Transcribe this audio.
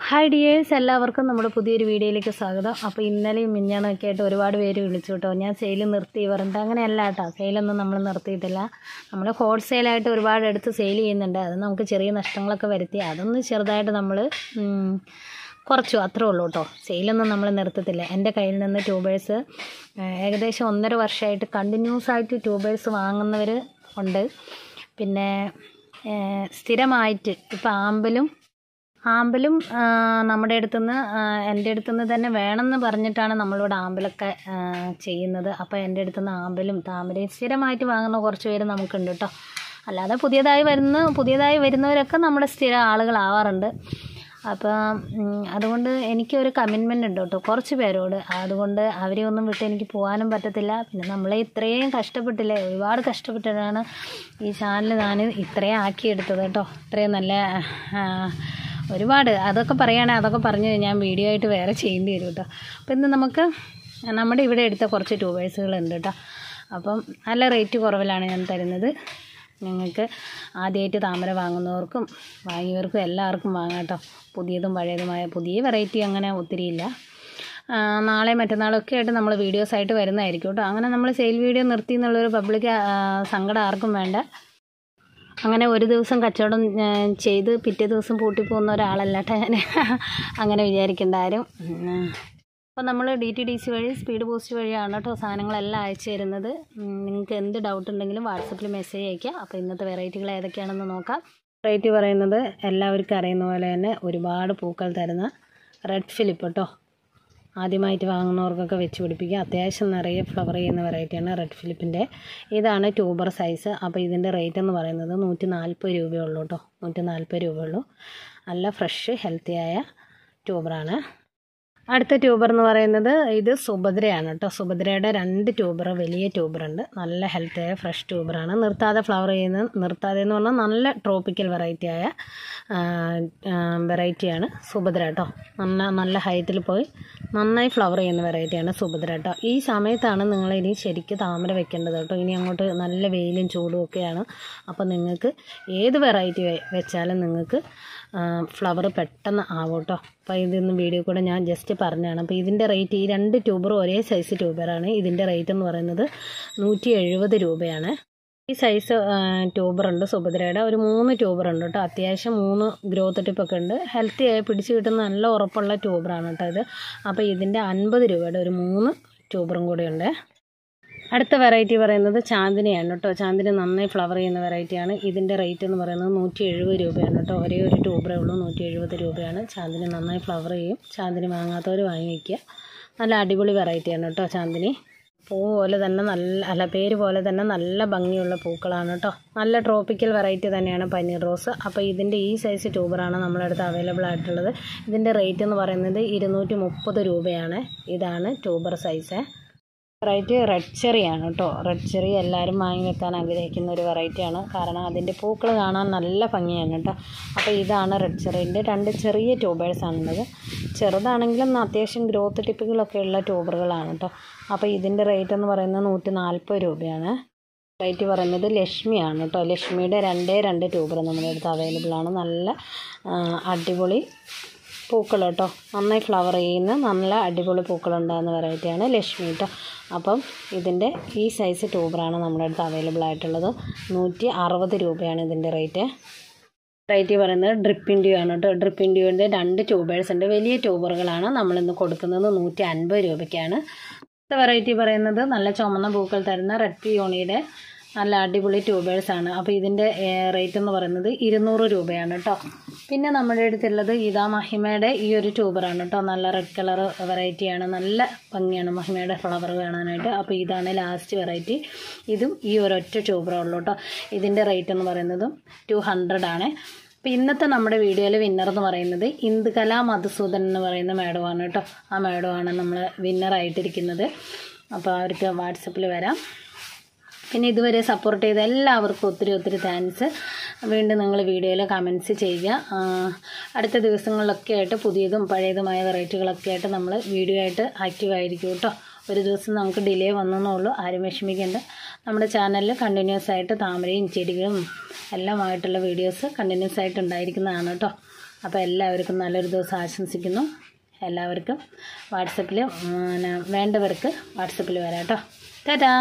Hi dears, എല്ലാവർക്കും നമ്മുടെ പുതിയൊരു വീഡിയോയിലേക്ക് സ്വാഗതം. അപ്പോൾ ഇന്നലെയും മിഞ്ഞാന്നൊക്കെ ആയിട്ട് ഒരുപാട് പേര് വിളിച്ചു കേട്ടോ. ഞാൻ സെയിൽ നിർത്തി പറഞ്ഞിട്ട് അങ്ങനെയല്ല കേട്ടോ, സെയിലൊന്നും നമ്മൾ നിർത്തിയിട്ടില്ല. നമ്മൾ ഹോൾസെയിലായിട്ട് ഒരുപാട് എടുത്ത് സെയിൽ ചെയ്യുന്നുണ്ട്. അത് നമുക്ക് ചെറിയ നഷ്ടങ്ങളൊക്കെ വരുത്തി അതൊന്ന് ചെറുതായിട്ട് നമ്മൾ കുറച്ചു, അത്രേ ഉള്ളൂ കേട്ടോ. സെയിലൊന്നും നമ്മൾ നിർത്തത്തില്ല. എൻ്റെ കയ്യിൽ നിന്ന് ട്യൂബേഴ്സ് ഏകദേശം 1.5 വർഷമായിട്ട് കണ്ടിന്യൂസ് ആയിട്ട് ട്യൂബേഴ്സ് വാങ്ങുന്നവർ ഉണ്ട്. പിന്നെ സ്ഥിരമായിട്ട് ഇപ്പോൾ ആമ്പലും നമ്മുടെ അടുത്തുനിന്ന് എൻ്റെ അടുത്തുനിന്ന് തന്നെ വേണമെന്ന് പറഞ്ഞിട്ടാണ് നമ്മളിവിടെ ആമ്പലൊക്കെ ചെയ്യുന്നത്. അപ്പോൾ എൻ്റെ അടുത്തുനിന്ന് ആമ്പലും താമരയും സ്ഥിരമായിട്ട് വാങ്ങുന്ന കുറച്ച് പേര് നമുക്കുണ്ട് കേട്ടോ. അല്ലാതെ പുതിയതായി വരുന്നവരൊക്കെ നമ്മുടെ സ്ഥിര ആളുകളാവാറുണ്ട്. അപ്പം അതുകൊണ്ട് എനിക്കൊരു കമ്മിറ്റ്മെൻ്റ് ഉണ്ട് കേട്ടോ കുറച്ച് പേരോട്. അതുകൊണ്ട് അവരെ ഒന്നും വിട്ട് എനിക്ക് പോകാനും പറ്റത്തില്ല. പിന്നെ നമ്മളെ ഇത്രയും കഷ്ടപ്പെട്ടില്ലേ, ഒരുപാട് കഷ്ടപ്പെട്ടിട്ടാണ് ഈ ചാനൽ ഞാൻ ഇത്രയും ആക്കിയെടുത്തത് കേട്ടോ. ഇത്രയും നല്ല ഒരുപാട് അതൊക്കെ പറഞ്ഞ് ഞാൻ വീഡിയോ ആയിട്ട് വേറെ ചെയ്യേണ്ടി വരും കേട്ടോ. അപ്പോൾ ഇന്ന് നമുക്ക് നമ്മുടെ ഇവിടെ എടുത്ത കുറച്ച് ട്യൂബേഴ്സുകളുണ്ട് കേട്ടോ. അപ്പം നല്ല റേറ്റ് കുറവിലാണ് ഞാൻ തരുന്നത്. നിങ്ങൾക്ക് ആദ്യമായിട്ട് താമര വാങ്ങുന്നവർക്കും വാങ്ങിയവർക്കും എല്ലാവർക്കും വാങ്ങാം കേട്ടോ. പുതിയതും പഴയതുമായ പുതിയ വെറൈറ്റി അങ്ങനെ ഒത്തിരിയില്ല. നാളെ മറ്റന്നാളൊക്കെ ആയിട്ട് നമ്മൾ വീഡിയോസായിട്ട് വരുന്നതായിരിക്കും കേട്ടോ. അങ്ങനെ നമ്മൾ സെയിൽ വീഡിയോ നിർത്തി എന്നുള്ളൊരു പബ്ലിക് സങ്കടം ആർക്കും വേണ്ട. അങ്ങനെ ഒരു ദിവസം കച്ചവടം ചെയ്ത് പിറ്റേ ദിവസം പൂട്ടിപ്പോകുന്ന ഒരാളല്ല കേട്ടോ ഞാൻ. അങ്ങനെ വിചാരിക്കേണ്ട ആരും. അപ്പോൾ നമ്മൾ DTDC വഴി സ്പീഡ് പോസ്റ്റ് വഴിയാണ് കേട്ടോ സാധനങ്ങളെല്ലാം അയച്ചു തരുന്നത്. നിങ്ങൾക്ക് എന്ത് ഡൗട്ട് ഉണ്ടെങ്കിലും വാട്സപ്പിൽ മെസ്സേജ് അയയ്ക്കുക. അപ്പോൾ ഇന്നത്തെ വെറൈറ്റികൾ ഏതൊക്കെയാണെന്ന് നോക്കാം. വെറൈറ്റി പറയുന്നത് എല്ലാവർക്കും അറിയുന്ന പോലെ തന്നെ ഒരുപാട് പൂക്കൾ തരുന്ന റെഡ് ഫിലിപ്പ് കേട്ടോ. ആദ്യമായിട്ട് വാങ്ങുന്നവർക്കൊക്കെ വെച്ച് പിടിപ്പിക്കുക. അത്യാവശ്യം നിറയെ ഫ്ലവർ ചെയ്യുന്ന വെറൈറ്റിയാണ് റെഡ് ഫിലിപ്പിൻ്റെ. ഇതാണ് ട്യൂബർ സൈസ്. അപ്പോൾ ഇതിൻ്റെ റേറ്റ് എന്ന് പറയുന്നത് 140 രൂപയുള്ളൂ കേട്ടോ. 140 രൂപയുള്ളൂ. നല്ല ഫ്രഷ് ഹെൽത്തിയായ ട്യൂബറാണ്. അടുത്ത ട്യൂബർ എന്ന് പറയുന്നത് ഇത് സുഭദ്രയാണ് കേട്ടോ. സുഭദ്രയുടെ 2 ട്യൂബർ, വലിയ ട്യൂബറുണ്ട്. നല്ല ഹെൽത്തിയായ ഫ്രഷ് ട്യൂബറാണ്. നിർത്താതെ ഫ്ലവർ ചെയ്യുന്നത്, നിർത്താതെ എന്ന് പറഞ്ഞാൽ നല്ല ട്രോപ്പിക്കൽ വെറൈറ്റിയാണ് സുഭദ്ര കേട്ടോ. നല്ല ഹൈറ്റിൽ പോയി നന്നായി ഫ്ലവർ ചെയ്യുന്ന വെറൈറ്റിയാണ് സുഭദ്ര കേട്ടോ. ഈ സമയത്താണ് നിങ്ങളിനി ശരിക്കും താമര വെക്കേണ്ടത് കേട്ടോ. ഇനി അങ്ങോട്ട് നല്ല വെയിലും ചൂടും ഒക്കെയാണ്. അപ്പോൾ നിങ്ങൾക്ക് ഏത് വെറൈറ്റി വെച്ചാലും നിങ്ങൾക്ക് ഫ്ലവർ പെട്ടെന്ന് ആവും കേട്ടോ. അപ്പോൾ ഇതൊന്ന് വീഡിയോ കൂടെ ഞാൻ ജസ്റ്റ് പറഞ്ഞതാണ്. അപ്പോൾ ഇതിൻ്റെ റേറ്റ്, ഈ 2 ട്യൂബറും ഒരേ സൈസ് ട്യൂബറാണ്. ഇതിൻ്റെ റേറ്റ് എന്ന് പറയുന്നത് 170 രൂപയാണ്. ഈ സൈസ് ട്യൂബറുണ്ട് സുഭദ്രയുടെ. ഒരു 3 ട്യൂബറുണ്ട് കേട്ടോ. അത്യാവശ്യം 3 ഗ്രോത്ത് ടിപ്പൊക്കെ ഉണ്ട്. ഹെൽത്തി ആയി പിടിച്ച് കിട്ടുന്ന നല്ല ഉറപ്പുള്ള ട്യൂബറാണ് കേട്ടോ ഇത്. അപ്പോൾ ഇതിൻ്റെ 50 രൂപയുടെ ഒരു 3 ട്യൂബറും കൂടെ ഉണ്ട്. അടുത്ത വെറൈറ്റി പറയുന്നത് ചാന്ദിനിയാണ് കേട്ടോ. ചാന്ദിനി നന്നായി ഫ്ലവർ ചെയ്യുന്ന വെറൈറ്റിയാണ്. ഇതിൻ്റെ റേറ്റ് എന്ന് പറയുന്നത് 170 രൂപയാണ് കേട്ടോ. ഒരേ ഒരു ട്യൂബറേ ഉള്ളൂ. 170 രൂപയാണ്. ചാന്ദിനി നന്നായി ഫ്ലവർ ചെയ്യും. ചാന്ദിനി വാങ്ങാത്തവർ വാങ്ങി വയ്ക്കുക. നല്ല അടിപൊളി വെറൈറ്റിയാണ് കേട്ടോ ചാന്ദിനി. പേര് പോലെ തന്നെ നല്ല ഭംഗിയുള്ള പൂക്കളാണ് കേട്ടോ. നല്ല ട്രോപ്പിക്കൽ വെറൈറ്റി തന്നെയാണ് പനീർ റോസ്. അപ്പോൾ ഇതിൻ്റെ ഈ സൈസ് ട്യൂബറാണ് നമ്മുടെ അടുത്ത് അവൈലബിൾ ആയിട്ടുള്ളത്. ഇതിൻ്റെ റേറ്റ് എന്ന് പറയുന്നത് 230 രൂപയാണ്. ഇതാണ് ട്യൂബർ സൈസ്. വെറൈറ്റി റെഡ് ചെറിയാണ് കേട്ടോ. റെഡ് ചെറി എല്ലാവരും വാങ്ങി വെക്കാൻ ആഗ്രഹിക്കുന്ന ഒരു വെറൈറ്റിയാണ്. കാരണം അതിൻ്റെ പൂക്കൾ കാണാൻ നല്ല ഭംഗിയാണ് കേട്ടോ. അപ്പോൾ ഇതാണ് റെഡ് ചെറിൻ്റെ 2 ചെറിയ ട്യൂബേഴ്സാണുള്ളത്. ചെറുതാണെങ്കിലും അത്യാവശ്യം ഗ്രോത്ത് ടിപ്പുകളൊക്കെ ഉള്ള ട്യൂബറുകളാണ് കേട്ടോ. അപ്പോൾ ഇതിൻ്റെ റേറ്റ് എന്ന് പറയുന്നത് 140 രൂപയാണ്. റേറ്റ് പറയുന്നത് ലക്ഷ്മിയാണ് കേട്ടോ. ലക്ഷ്മിയുടെ 2 ട്യൂബർ നമ്മുടെ അടുത്ത് അവൈലബിൾ ആണ്. നല്ല അടിപൊളി പൂക്കൾ കേട്ടോ. നന്നായി ഫ്ലവർ ചെയ്യുന്ന നല്ല അടിപൊളി പൂക്കളുണ്ടാകുന്ന വെറൈറ്റിയാണ് ലക്ഷ്മി കേട്ടോ. അപ്പം ഇതിൻ്റെ ഈ സൈസ് ട്യൂബറാണ് നമ്മുടെ അടുത്ത് അവൈലബിൾ ആയിട്ടുള്ളത്. 160 രൂപയാണ് ഇതിൻ്റെ റേറ്റ് പറയുന്നത്. ഡ്രിപ്പ് ഇൻഡ്യൂ ആണ് കേട്ടോ. ഡ്രിപ്പ് ഇൻഡ്യൂവിൻ്റെ 2 ട്യൂബേഴ്സ് ഉണ്ട്. വലിയ ട്യൂബറുകളാണ് നമ്മളിന്ന് കൊടുക്കുന്നത്. 150 രൂപയ്ക്കാണ്. അടുത്ത വെറൈറ്റി പറയുന്നത് നല്ല ചുമന്ന പൂക്കൾ തരുന്ന റെഡ് പിയോണിയുടെ നല്ല അടിപൊളി ട്യൂബേഴ്സാണ്. അപ്പോൾ ഇതിൻ്റെ റേറ്റ് എന്ന് പറയുന്നത് 200 രൂപയാണ് കേട്ടോ. പിന്നെ നമ്മുടെ അടുത്തുള്ളത് ഇതാ മഹിമയുടെ ഈ ഒരു ട്യൂബറാണ് കേട്ടോ. നല്ല റെഡ് കളർ വെറൈറ്റിയാണ്. നല്ല ഭംഗിയാണ് മഹിമയുടെ ഫ്ലവർ കാണാനായിട്ട്. അപ്പോൾ ഇതാണ് ലാസ്റ്റ് വെറൈറ്റി. ഇതും ഈ ഒരൊറ്റ ട്യൂബറേ ഉള്ളൂ കേട്ടോ. ഇതിൻ്റെ റേറ്റ് എന്ന് പറയുന്നതും 200 ആണ്. അപ്പോൾ ഇന്നത്തെ നമ്മുടെ വീഡിയോയിൽ വിന്നർ എന്ന് പറയുന്നത് ഇന്ദുകല മധുസൂദൻ എന്ന് പറയുന്ന മാഡമാണ് കേട്ടോ. ആ മാഡമാണ് നമ്മൾ വിന്നറായിട്ടിരിക്കുന്നത്. അപ്പോൾ അവർക്ക് വാട്സപ്പിൽ വരാം. പിന്നെ ഇതുവരെ സപ്പോർട്ട് ചെയ്ത എല്ലാവർക്കും ഒത്തിരി താങ്ക്സ്. വീണ്ടും നിങ്ങൾ വീഡിയോയിൽ കമൻറ്റ്സ് ചെയ്യുക. അടുത്ത ദിവസങ്ങളിലൊക്കെ ആയിട്ട് പുതിയതും പഴയതുമായ വെറൈറ്റികളൊക്കെ ആയിട്ട് നമ്മൾ വീഡിയോ ആയിട്ട് ആക്റ്റീവായിരിക്കും കേട്ടോ. ഒരു ദിവസം നമുക്ക് ഡിലേ വന്നെന്നുള്ളൂ. ആരും വിഷമിക്കേണ്ട. നമ്മുടെ ചാനലിൽ കണ്ടിന്യൂസ് ആയിട്ട് താമരയും ചെടികളും എല്ലാമായിട്ടുള്ള വീഡിയോസ് കണ്ടിന്യൂസ് ആയിട്ട് ഉണ്ടായിരിക്കുന്നതാണ് കേട്ടോ. അപ്പോൾ എല്ലാവർക്കും നല്ലൊരു ദിവസം ആശംസിക്കുന്നു. എല്ലാവർക്കും വാട്സപ്പിൽ വേണ്ടവർക്ക് വാട്സപ്പിൽ വരാം കേട്ടോ. ടാറ്റാ.